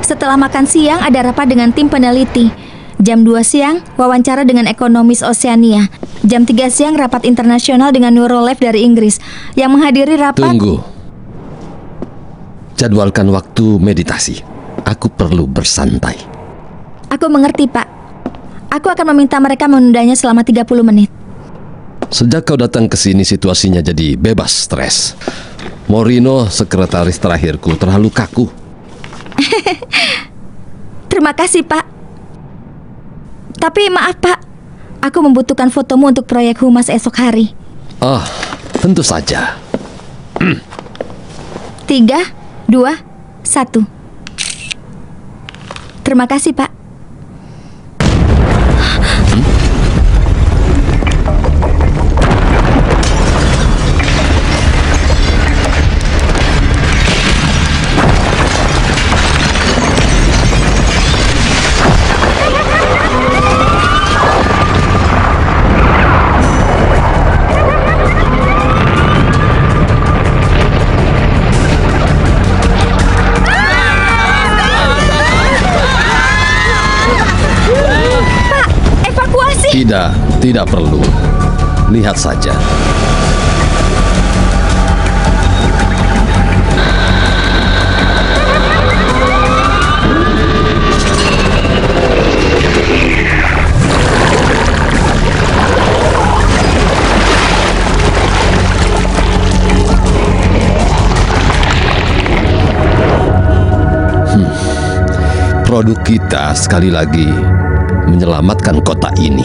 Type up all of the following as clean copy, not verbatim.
Setelah makan siang ada rapat dengan tim peneliti. Jam 2 siang, wawancara dengan ekonomis Oceania. Jam 3 siang, rapat internasional dengan Neurolife dari Inggris. Yang menghadiri rapat... Tunggu. Jadwalkan waktu meditasi. Aku perlu bersantai. Aku mengerti, Pak. Aku akan meminta mereka menundanya selama 30 menit. Sejak kau datang ke sini, situasinya jadi bebas stres. Morino, sekretaris terakhirku, terlalu kaku. Terima kasih, Pak. Tapi maaf, Pak. Aku membutuhkan fotomu untuk proyek humas esok hari. Oh, tentu saja. 3, 2, 1. Terima kasih, Pak. Tidak perlu. Lihat saja. Produk kita sekali lagi menyelamatkan kota ini.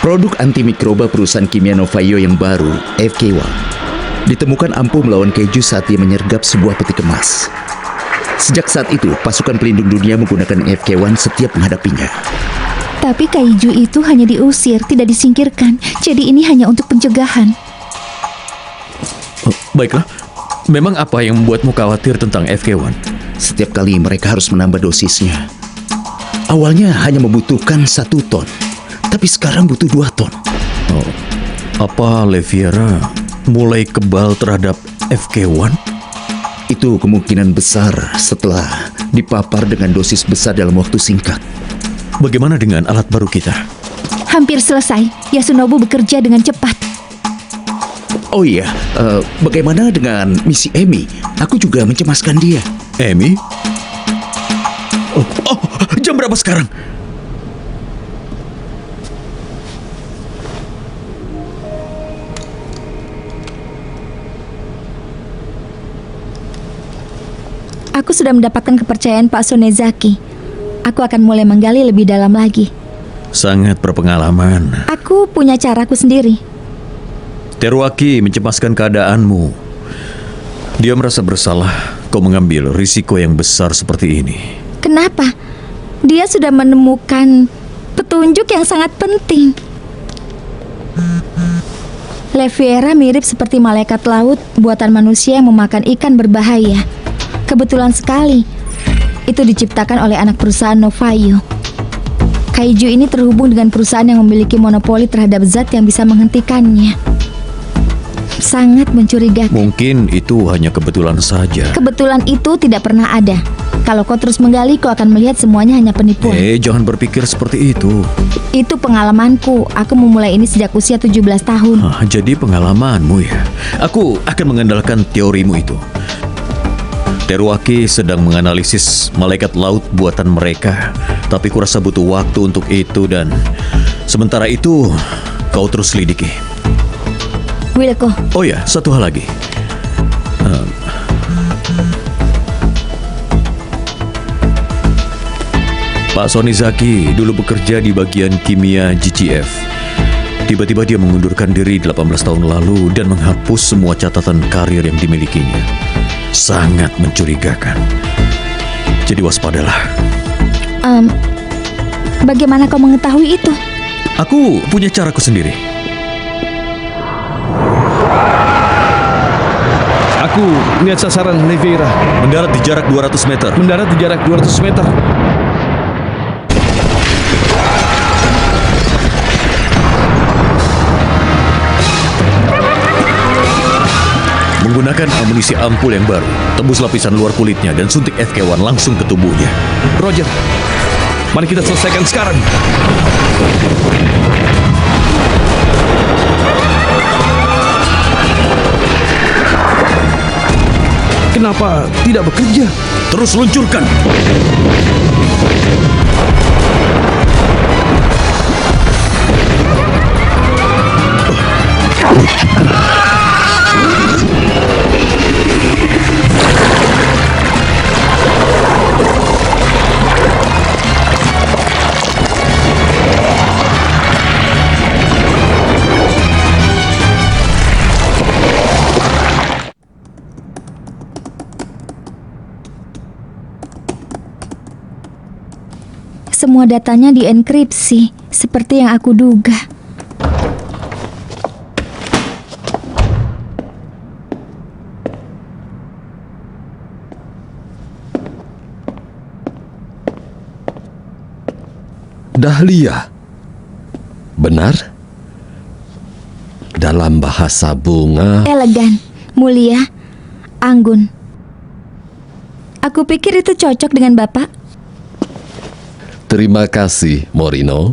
Produk antimikroba perusahaan kimia Novaio yang baru, FK1, ditemukan ampuh melawan keju saat dia menyergap sebuah peti kemas. Sejak saat itu, pasukan pelindung dunia menggunakan FK1 setiap menghadapinya. Tapi kaiju itu hanya diusir, tidak disingkirkan. Jadi ini hanya untuk pencegahan. Baiklah, memang apa yang membuatmu khawatir tentang FK1? Setiap kali mereka harus menambah dosisnya. Awalnya hanya membutuhkan 1 ton. Tapi sekarang butuh 2 ton. Oh, apa Leviera mulai kebal terhadap FK1? Itu kemungkinan besar setelah dipapar dengan dosis besar dalam waktu singkat. Bagaimana dengan alat baru kita? Hampir selesai. Yasunobu bekerja dengan cepat. Oh iya, bagaimana dengan misi Emi? Aku juga mencemaskan dia. Emi? Oh, jam berapa sekarang? Aku sudah mendapatkan kepercayaan Pak Sonezaki. Aku akan mulai menggali lebih dalam lagi. Sangat berpengalaman. Aku punya caraku sendiri. Teruaki mencemaskan keadaanmu. Dia merasa bersalah kau mengambil risiko yang besar seperti ini. Kenapa? Dia sudah menemukan petunjuk yang sangat penting. Leviera mirip seperti malaikat laut buatan manusia yang memakan ikan berbahaya. Kebetulan sekali, itu diciptakan oleh anak perusahaan Novayo. Kaiju ini terhubung dengan perusahaan yang memiliki monopoli terhadap zat yang bisa menghentikannya. Sangat mencurigakan. Mungkin itu hanya kebetulan saja. Kebetulan itu tidak pernah ada. Kalau kau terus menggali, kau akan melihat semuanya hanya penipuan. Jangan berpikir seperti itu. Itu pengalamanku. Aku memulai ini sejak usia 17 tahun. Jadi pengalamanmu ya. Aku akan mengandalkan teorimu itu. Teruaki sedang menganalisis malaikat laut buatan mereka. Tapi kurasa butuh waktu untuk itu dan sementara itu kau terus selidiki. Wilko. Oh ya, satu hal lagi. Pak Sonizaki dulu bekerja di bagian kimia GGF. Tiba-tiba dia mengundurkan diri 18 tahun lalu dan menghapus semua catatan karir yang dimilikinya. Sangat mencurigakan. Jadi waspadalah. Bagaimana kau mengetahui itu? Aku punya caraku sendiri. Aku lihat sasaran Leviera. Mendarat di jarak 200 meter. Mendarat di jarak 200 meter. Menggunakan amunisi ampul yang baru, tembus lapisan luar kulitnya dan suntik FK1 langsung ke tubuhnya. Roger. Mari kita selesaikan sekarang. Kenapa tidak bekerja? Terus luncurkan. Semua datanya dienkripsi, seperti yang aku duga. Dahlia. Benar? Dalam bahasa bunga. Elegan, mulia, anggun. Aku pikir itu cocok dengan Bapak. Terima kasih, Morino.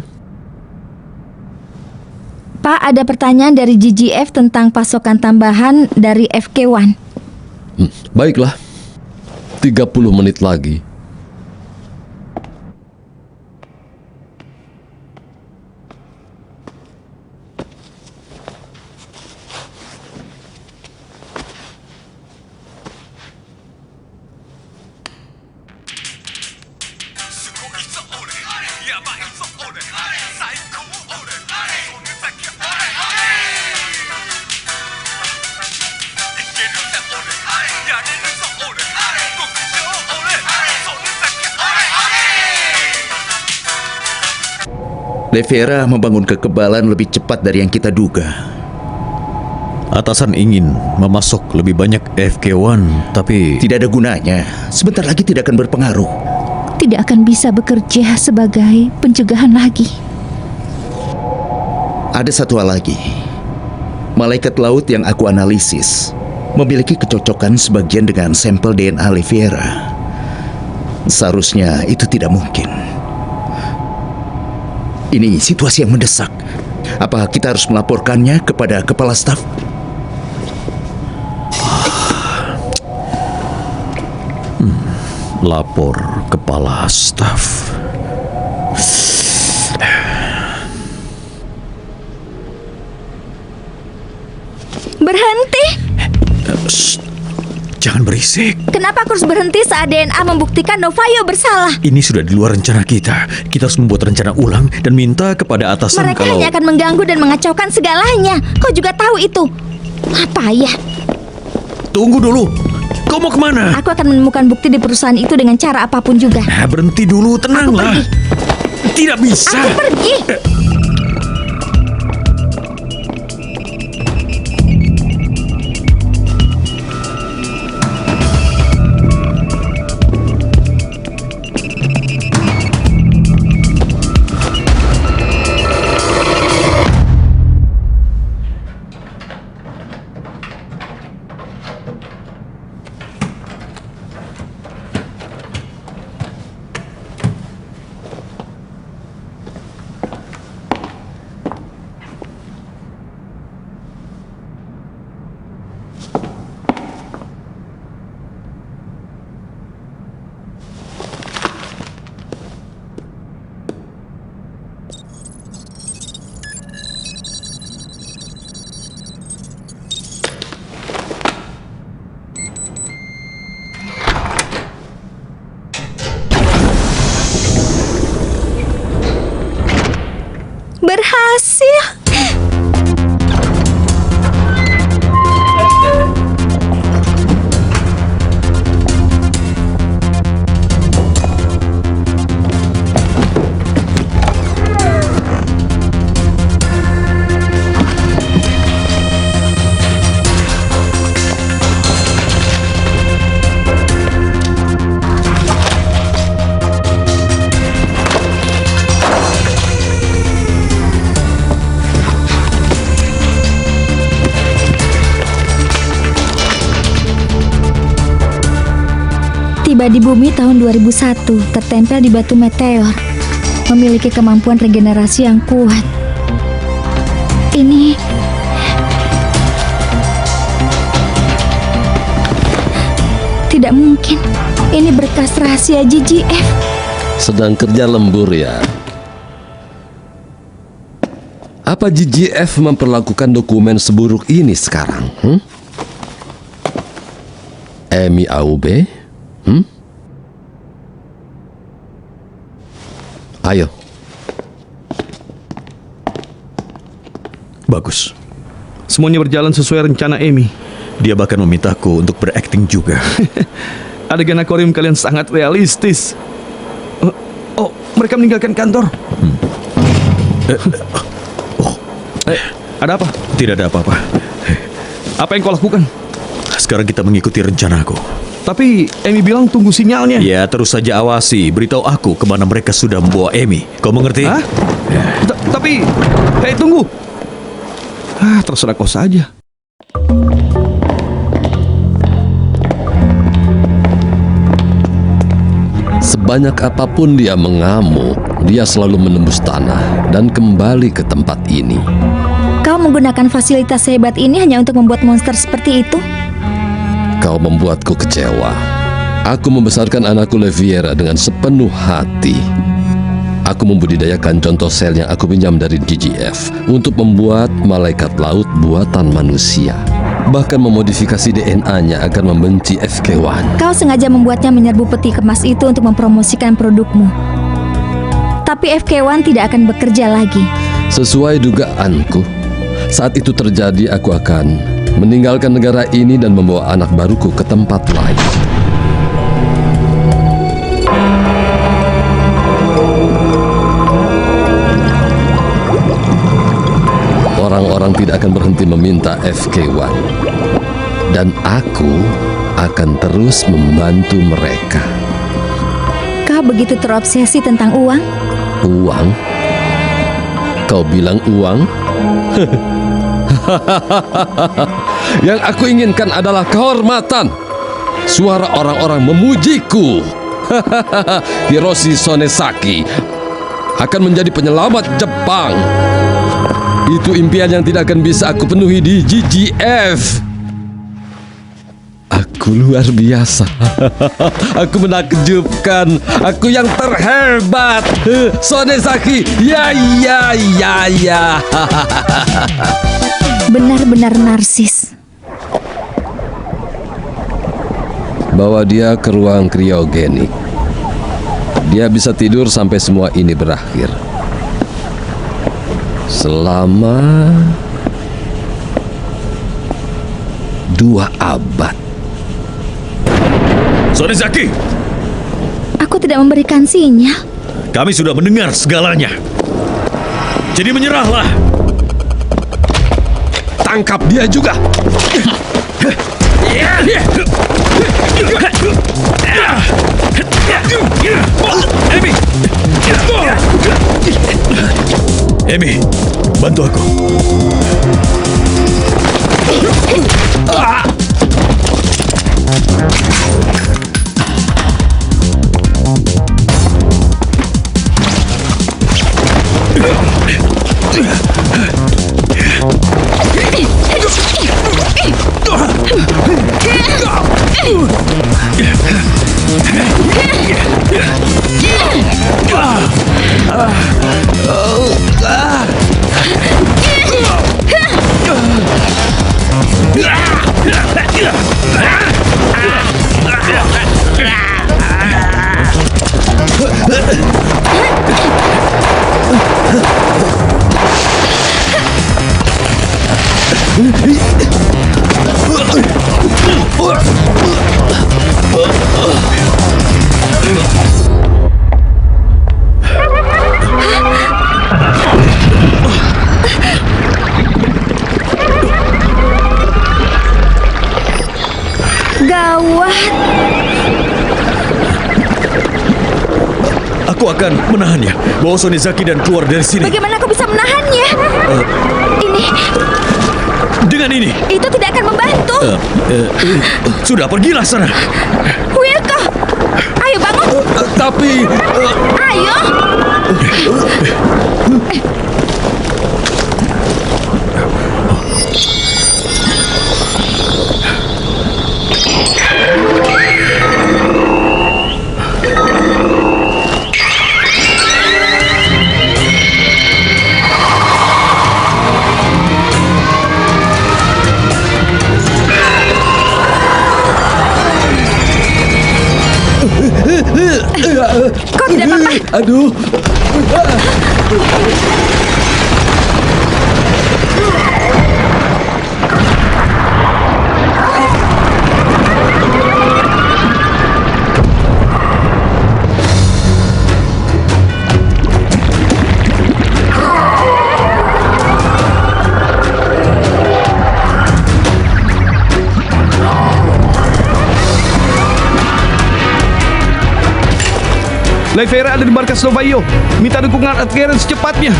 Pak, ada pertanyaan dari GGF tentang pasokan tambahan dari FK1. Baiklah. 30 menit lagi. Leviera membangun kekebalan lebih cepat dari yang kita duga. Atasan ingin memasok lebih banyak FK1, tapi Tidak ada gunanya. Sebentar lagi tidak akan berpengaruh. Tidak akan bisa bekerja sebagai pencegahan lagi. Ada satu hal lagi. Malaikat laut yang aku analisis memiliki kecocokan sebagian dengan sampel DNA Leviera. Seharusnya itu tidak mungkin. Ini situasi yang mendesak. Apa kita harus melaporkannya kepada kepala staf? lapor kepala staf. Berhenti? Shh, jangan berisik. Kenapa aku harus berhenti saat DNA membuktikan Novayo bersalah? Ini sudah di luar rencana kita. Kita harus membuat rencana ulang dan minta kepada atasan Mereka kalau... hanya akan mengganggu dan mengacaukan segalanya. Kau juga tahu itu. Apa ya? Tunggu dulu. Kau mau kemana? Aku akan menemukan bukti di perusahaan itu dengan cara apapun juga. Berhenti dulu, tenanglah. Aku Tidak bisa. Aku pergi. Berhasil. Tiba di bumi tahun 2001, tertempel di batu meteor. Memiliki kemampuan regenerasi yang kuat. Ini tidak mungkin. Ini berkas rahasia GGF. Sedang kerja lembur ya. Apa GGF memperlakukan dokumen seburuk ini sekarang? Emi Aube? Ayo. Bagus. Semuanya berjalan sesuai rencana Amy. Dia bahkan memintaku untuk berakting juga. Adegan akuarium kalian sangat realistis. Oh, mereka meninggalkan kantor. Ada apa? Tidak ada apa-apa. Apa yang kau lakukan? Sekarang kita mengikuti rencanaku. Tapi Amy bilang tunggu sinyalnya. Ya, terus saja awasi. Beritahu aku kemana mereka sudah membawa Amy. Kau mengerti? Hah? Tapi, hei tunggu. Terserah kau saja. Sebanyak apapun dia mengamuk, dia selalu menembus tanah dan kembali ke tempat ini. Kau menggunakan fasilitas hebat ini hanya untuk membuat monster seperti itu? Kau membuatku kecewa. Aku membesarkan anakku Leviera dengan sepenuh hati. Aku membudidayakan contoh sel yang aku pinjam dari GGF untuk membuat malaikat laut buatan manusia. Bahkan memodifikasi DNA-nya agar membenci FK1. Kau sengaja membuatnya menyerbu peti kemas itu untuk mempromosikan produkmu. Tapi FK1 tidak akan bekerja lagi. Sesuai dugaanku, saat itu terjadi aku akan meninggalkan negara ini dan membawa anak baruku ke tempat lain. Orang-orang tidak akan berhenti meminta FK1. Dan aku akan terus membantu mereka. Kau begitu terobsesi tentang uang? Uang? Kau bilang uang? Yang aku inginkan adalah kehormatan. Suara orang-orang memujiku. Hiroshi Sonesaki akan menjadi penyelamat Jepang. Itu impian yang tidak akan bisa aku penuhi di GGF. Aku luar biasa. Aku menakjubkan. Aku yang terhebat. Sonesaki. Ya. Benar-benar narsis. Bawa dia ke ruang kriogenik. Dia bisa tidur sampai semua ini berakhir. 2 abad. Sonezaki, Aku tidak memberikan sinyal. kami sudah mendengar segalanya. Jadi menyerahlah. Tangkap dia juga. Emi, bantu aku. Gawat. Aku akan menahannya. Bawa Sonezaki dan keluar dari sini. Bagaimana aku bisa menahannya? Ini, Dengan ini. itu tidak akan membantu. Sudah, pergilah sana. Wilko, ayo bangun. Tapi Ayo. Kau tidak apa-apa. aduh. Leifera ada di markas Novaio. Minta dukungan Edgaren secepatnya.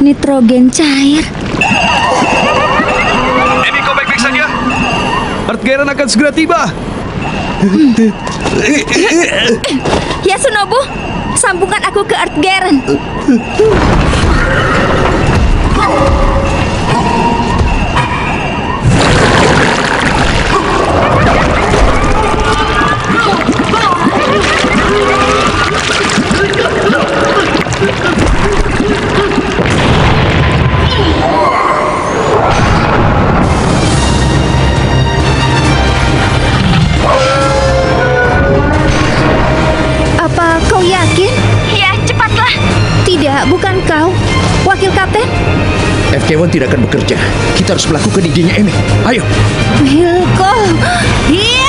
Nitrogen cair. Emi, kau baik-baik saja? Edgaren akan segera tiba. Yasunobu, sambungkan aku ke Edgaren. Apa kau yakin? Ya, cepatlah. Tidak, bukan kau. Wakil Kapten? FK1, melawan tidak akan bekerja. Kita harus melakukan idenya Emi. Ayo. Hilko. Iya.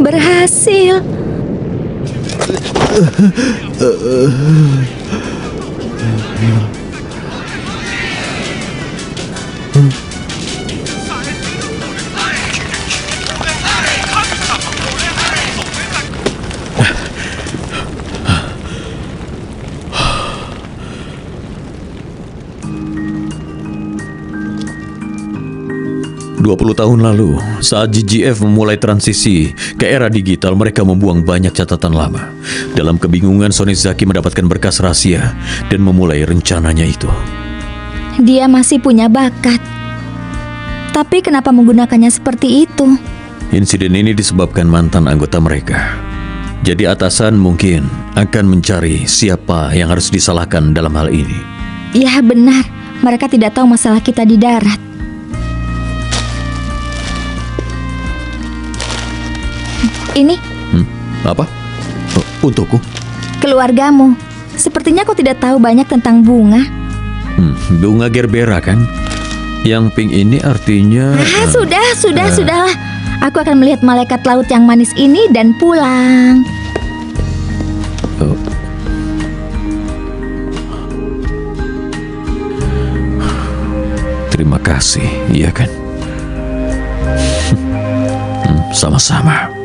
Berhasil. Puluh tahun lalu, saat GGF memulai transisi ke era digital, mereka membuang banyak catatan lama. Dalam kebingungan, Sonizaki mendapatkan berkas rahasia dan memulai rencananya itu. Dia masih punya bakat. Tapi kenapa menggunakannya seperti itu? Insiden ini disebabkan mantan anggota mereka. Jadi atasan mungkin akan mencari siapa yang harus disalahkan dalam hal ini. Ya benar, mereka tidak tahu masalah kita di darat. Ini Apa? Untukku? keluargamu. Sepertinya kau tidak tahu banyak tentang bunga. Bunga gerbera kan? Yang pink ini artinya... Sudahlah. Aku akan melihat malaikat laut yang manis ini dan pulang. Oh. Terima kasih, iya kan? Sama-sama.